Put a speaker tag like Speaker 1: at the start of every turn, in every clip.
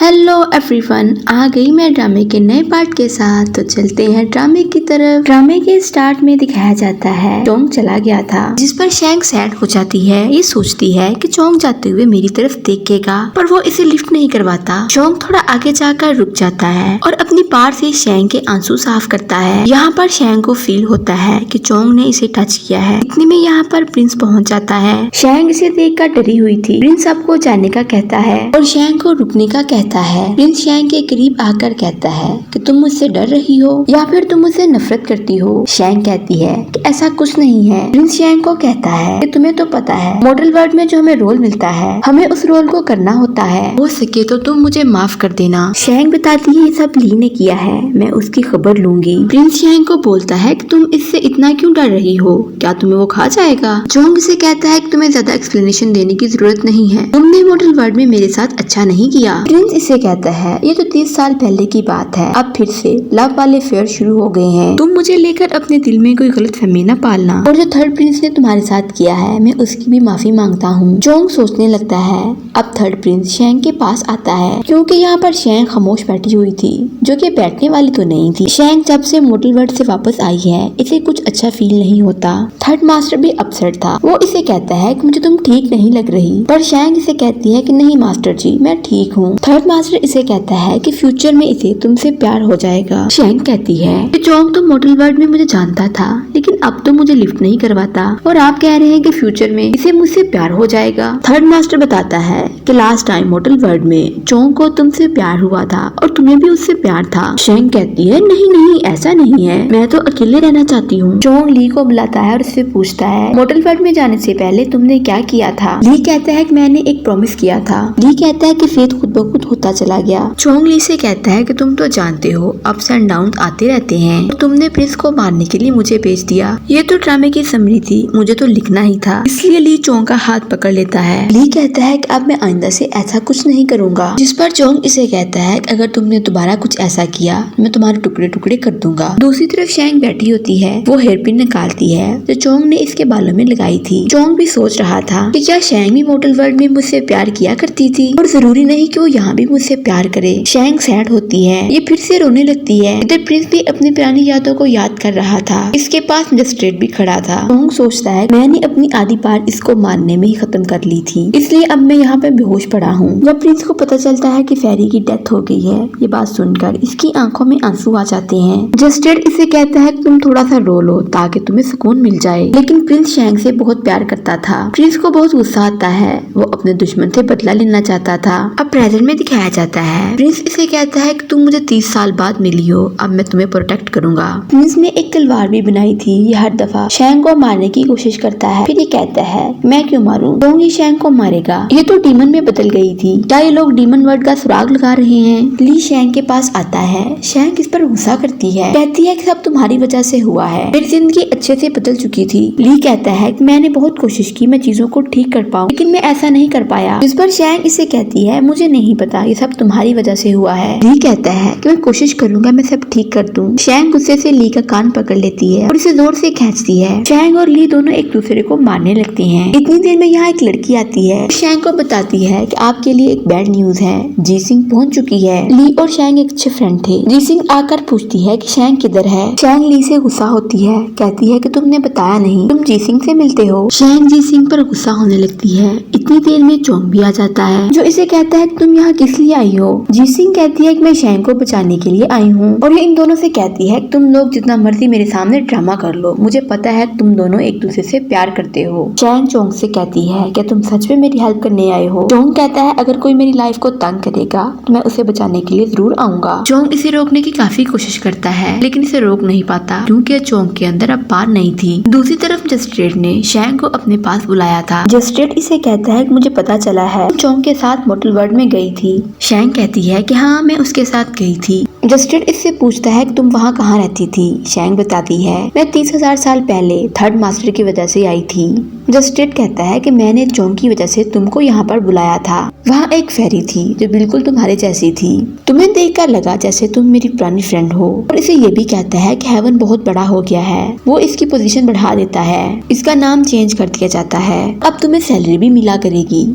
Speaker 1: Hello everyone, आ गई मैं ड्रामे के नए पार्ट के साथ। तो चलते हैं ड्रामे की तरफ। ड्रामे के स्टार्ट में दिखाया जाता है चोंग चला गया था, जिस पर शैंग सैड हो जाती है। ये सोचती है कि चोंग जाते हुए मेरी तरफ देखेगा, पर वो इसे लिफ्ट नहीं करवाता। चोंग थोड़ा आगे जाकर रुक जाता है और अपनी पार से शैंग के आंसू साफ करता है। यहाँ पर शैंग को फील होता है कि चोंग ने इसे टच किया है। इतने में यहाँ पर प्रिंस पहुँच जाता है। शैंग इसे देखकर डरी हुई थी। प्रिंस आपको जाने का कहता है और शैंग को रुकने का कहता है। प्रिंस शैंग के करीब आकर कहता है कि तुम मुझसे डर रही हो या फिर तुम मुझसे नफरत करती हो। शैंग कहती है कि ऐसा कुछ नहीं है। प्रिंस शैंग को कहता है कि तुम्हें तो पता है मॉडल वर्ल्ड में जो हमें रोल मिलता है, हमें उस रोल को करना होता है। हो सके तो तुम मुझे माफ कर देना। शैंग बताती है सब ली ने किया है, मैं उसकी खबर लूंगी। प्रिंस शैंग को बोलता है कि तुम इससे इतना क्यों डर रही हो, क्या तुम्हें वो खा जाएगा। चोंग इसे कहता है कि तुम्हें ज्यादा एक्सप्लेनेशन देने की जरूरत नहीं है, तुमने मॉडल वर्ल्ड में मेरे साथ अच्छा नहीं किया। प्रिंस इसे कहता है ये तो 30 साल पहले की बात है, अब फिर से लव वाले फेयर शुरू हो गए हैं। तुम मुझे लेकर अपने दिल में कोई गलत फहमी न पालना, और जो थर्ड प्रिंस ने तुम्हारे साथ किया है मैं उसकी भी माफी मांगता हूँ। चोंग सोचने लगता है। अब थर्ड प्रिंस शैंग के पास आता है, क्योंकि यहाँ पर शैंग खामोश बैठी हुई थी, जो कि बैठने वाली तो नहीं थी। शैंग जब से मॉडल वर्ल्ड से वापस आई है, इसे कुछ अच्छा फील नहीं होता। थर्ड मास्टर भी अपसेट था। वो इसे कहता है कि मुझे तुम ठीक नहीं लग रही, पर शैंग इसे कहती है कि नहीं मास्टर जी, मैं ठीक हूँ। थर्ड मास्टर इसे कहता है कि फ्यूचर में इसे तुमसे प्यार हो जाएगा। शैंग कहती है कि चोंग तो मॉडल वर्ल्ड में मुझे जानता था, लेकिन अब तो मुझे लिफ्ट नहीं करवाता, और आप कह रहे हैं कि फ्यूचर में इसे मुझसे प्यार हो जाएगा। थर्ड मास्टर बताता है कि लास्ट टाइम मॉडल वर्ल्ड में चोंग को तुमसे प्यार हुआ था और तुम्हें भी उससे प्यार था। शैंग कहती है नहीं नहीं, ऐसा नहीं है, मैं तो अकेले रहना चाहती हूँ। चोंग ली को बुलाता है और उससे पूछता है मॉडल वर्ल्ड में जाने से पहले तुमने क्या किया था। ली कहता है कि मैंने एक प्रॉमिस किया था। ली कहता है कि फेथ खुद ब खुद होता चला गया। चोंग ली से कहता है कि तुम तो जानते हो अप्स एंड डाउन आते रहते हैं, तो तुमने प्रिंस को मारने के लिए मुझे भेज दिया। ये तो ड्रामे की समरी थी, मुझे तो लिखना ही था। इसलिए ली चोंग का हाथ पकड़ लेता है। ली कहता है कि अब मैं आइंदा से ऐसा कुछ नहीं करूंगा, जिस पर चोंग इसे कहता है कि अगर तुमने दोबारा कुछ ऐसा किया मैं तुम्हारे टुकड़े टुकड़े कर दूंगा। दूसरी तरफ शैंग बैठी होती है, वो हेयरपिन निकालती है जो चोंग ने इसके बालों में लगाई थी। चोंग भी सोच रहा था कि क्या शैंग भी मॉडल वर्ल्ड में मुझसे प्यार किया करती थी, और जरूरी नहीं कि वो यहाँ भी मुझसे प्यार करे। शैंग सैड होती है, ये फिर से रोने लगती है। इधर प्रिंस भी अपनी पुरानी यादों को याद कर रहा था। इसके पास मजिस्ट्रेट भी खड़ा था। चोंग सोचता है मैंने अपनी आधी पार इसको मारने में ही खत्म कर ली थी, इसलिए अब मैं यहाँ पे बेहोश पड़ा हूँ। जब प्रिंस को पता चलता है कि फेरी की डेथ हो गई है, ये बात सुनकर इसकी आंखों में आंसू आ जाते हैं। मजिस्ट्रेट इसे कहता है तुम थोड़ा सा रो लो ताकि तुम्हें सुकून मिल जाए, लेकिन प्रिंस शैंग से बहुत प्यार करता था। प्रिंस को बहुत गुस्सा आता है, वो अपने दुश्मन से बदला लेना चाहता था। अब प्रेजेंट में दिखाया जाता है। प्रिंस इसे कहता है कि तुम मुझे 30 साल बाद मिली हो, अब मैं तुम्हें प्रोटेक्ट करूंगा। प्रिंस ने एक तलवार भी बनाई थी। ये हर दफा शैंग को मारने की कोशिश करता है, फिर ये कहता है मैं क्यों मारूं, चोंग ही शैंग को मारेगा। ये तो डीमन में बदल गई थी, क्या ये लोग डीमन वर्ड का सुराग लगा रहे हैं। ली शैंग के पास आता है। शैंग इस पर गुस्सा करती है, कहती है कि सब तुम्हारी वजह से हुआ है, मेरी जिंदगी अच्छे से बदल चुकी थी। ली कहता है कि मैंने बहुत कोशिश की मैं चीजों को ठीक कर पाऊं, लेकिन मैं ऐसा नहीं कर पाया। इस पर शैंग इसे कहती है मुझे नहीं पता, ये सब तुम्हारी वजह से हुआ है। ली कहता है कि मैं कोशिश करूंगा मैं सब ठीक कर दूं। शैंग गुस्से से ली का कान पकड़ लेती है और इसे जोर से खींचती है। शैंग और ली दोनों एक दूसरे को मारने लगते हैं। इतनी देर में यहाँ एक लड़की आती है, शैंग को बताती है कि आपके लिए एक बैड न्यूज है, जी सिंह पहुंच चुकी है। ली और शैंग एक अच्छे फ्रेंड थे। जी सिंह आकर पूछती है कि शैंग किधर है। शैंग ली से गुस्सा होती है, कहती है कि तुमने बताया नहीं, तुम जी सिंह से मिलते हो। शैंग जी सिंह पर गुस्सा होने लगती है। इतनी देर में चोंग भी आ जाता है, जो इसे कहता है कि तुम यहाँ किस लिए आई हो। जी सिंह कहती है कि मैं शैंग को बचाने के लिए आई हूँ, और ये इन दोनों से कहती है कि तुम लोग जितना मर्जी मेरे सामने ड्रामा कर लो, मुझे पता है कि तुम दोनों एक दूसरे से प्यार करते हो। शैंग चोंग से कहती है क्या तुम सच में मेरी हेल्प करने आए हो। चोंग कहता है अगर कोई मेरी लाइफ को तंग करेगा तो मैं उसे बचाने के लिए जरूर आऊंगा। चोंग इसे रोकने की काफी कोशिश करता है, लेकिन इसे रोक नहीं पाता, क्योंकि चोंग के अंदर अब पार नहीं थी। दूसरी तरफ मजिस्ट्रेट ने शैंग को अपने पास बुलाया था। मजिस्ट्रेट इसे कहता है कि मुझे पता चला है चोंग के साथ मॉडल वर्ल्ड में गई थी। शैंग कहती है कि हाँ मैं उसके साथ गई थी। मजिस्ट्रेट इससे पूछता है कि तुम वहाँ कहाँ रहती थी। शैंग बताती है मैं 30,000 साल पहले थर्ड मास्टर की वजह से आई थी। मजिस्ट्रेट कहता है कि मैंने चोंग की वजह से तुमको यहाँ पर बुलाया था। वहाँ एक फेरी थी जो बिल्कुल तुम्हारे जैसी थी, तुम्हें देखकर लगा जैसे तुम मेरी पुरानी फ्रेंड हो। और इसे ये भी कहता है कि हेवन बहुत बड़ा हो गया है, वो इसकी पोजीशन बढ़ा देता है, इसका नाम चेंज कर दिया जाता है, अब तुम्हें सैलरी भी मिला करेगी।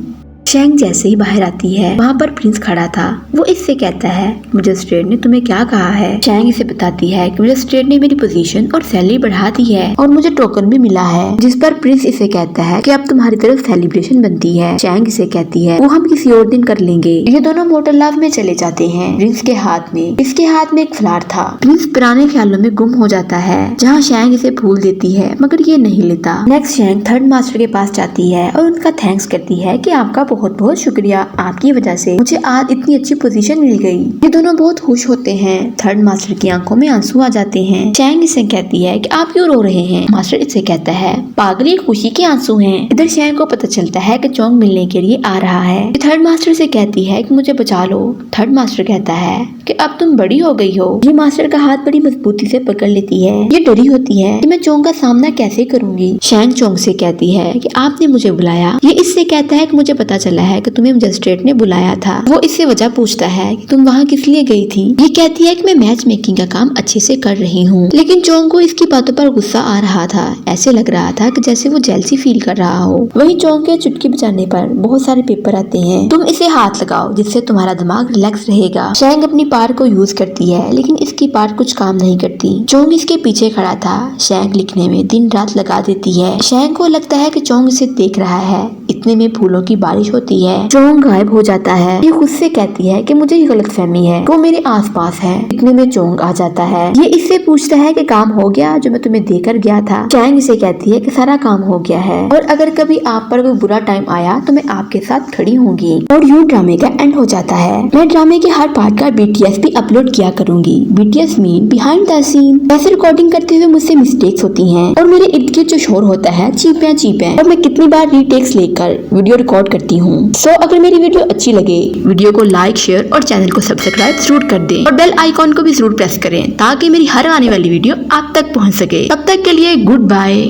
Speaker 1: शैंग जैसे ही बाहर आती है वहाँ पर प्रिंस खड़ा था। वो इससे कहता है मजिस्ट्रेट ने तुम्हें क्या कहा है। शैंग इसे बताती है कि मजिस्ट्रेट ने मेरी पोजीशन और सैलरी बढ़ा दी है और मुझे टोकन भी मिला है। जिस पर प्रिंस इसे कहता है कि अब तुम्हारी तरफ सेलिब्रेशन बनती है। शैंग इसे कहती है वो हम किसी और दिन कर लेंगे। ये दोनों मोटर लाभ में चले जाते हैं। प्रिंस के हाथ में एक फ्लावर था। प्रिंस पुराने ख्यालों में गुम हो जाता है जहाँ शैंग इसे भूल देती है मगर ये नहीं लेता। नेक्स्ट शैंग थर्ड मास्टर के पास जाती है और उनका थैंक्स करती है कि आपका बहुत बहुत शुक्रिया, आपकी वजह से मुझे आज इतनी अच्छी पोजीशन मिल गई। ये दोनों बहुत खुश होते हैं। थर्ड मास्टर की आंखों में आंसू आ जाते हैं। शैंग इसे कहती है कि आप क्यों रो रहे हैं। मास्टर इससे कहता है पागल, ये खुशी के आंसू हैं। इधर शैंग को पता चलता है कि चोंग मिलने के लिए आ रहा है। थर्ड मास्टर से कहती है कि मुझे बचा लो। थर्ड मास्टर कहता है कि अब तुम बड़ी हो गई हो। ये मास्टर का हाथ बड़ी मजबूती से पकड़ लेती है। ये डरी होती है कि मैं चोंग का सामना कैसे करूंगी। शैंग चोंग से कहती है कि आपने मुझे बुलाया। ये इससे कहता है कि मुझे पता चला है कि तुम्हें मजिस्ट्रेट ने बुलाया था। वो इससे वजह पूछता है कि तुम वहाँ किस लिए गई थी। ये कहती है कि मैं मैच मेकिंग का काम अच्छे से कर रही हूँ। लेकिन चोंग को इसकी बातों पर गुस्सा आ रहा था। ऐसे लग रहा था कि जैसे वो जेलसी फील कर रहा हो। वही चोंग के चुटकी बजाने पर बहुत सारे पेपर आते हैं। तुम इसे हाथ लगाओ जिससे तुम्हारा दिमाग रिलैक्स रहेगा। शैंग अपनी पार को यूज करती है लेकिन इसकी पार कुछ काम नहीं करती। चोंग इसके पीछे खड़ा था। शैंग लिखने में दिन रात लगा देती है। शैंग को लगता है कि चोंग इसे देख रहा है। इतने में फूलों की बारिश होती है। चोंग गायब हो जाता है। ये खुद से कहती है कि मुझे ये गलतफहमी है, वो मेरे आसपास है। इतने में चोंग आ जाता है। ये इससे पूछता है कि काम हो गया जो मैं तुम्हें देकर गया था। शैंग इसे कहती है कि सारा काम हो गया है और अगर कभी आप पर कोई बुरा टाइम आया तो मैं आपके साथ खड़ी होंगी। और यूं ड्रामे का एंड हो जाता है। मैं ड्रामे के हर पार्ट का BTS भी अपलोड किया करूंगी। BTS mean behind the scene. वैसे रिकॉर्डिंग करते हुए मुझसे मिस्टेक्स होती हैं और मेरे इर्द गिर्द जो शोर होता है चीप है और मैं कितनी बार रीटेक्स लेकर वीडियो रिकॉर्ड करती हूँ। सो अगर मेरी वीडियो अच्छी लगे वीडियो को लाइक, शेयर और चैनल को सब्सक्राइब जरूर कर दें और बेल आइकॉन को भी जरूर प्रेस करें ताकि मेरी हर आने वाली वीडियो आप तक पहुँच सके। तब तक के लिए गुड बाय।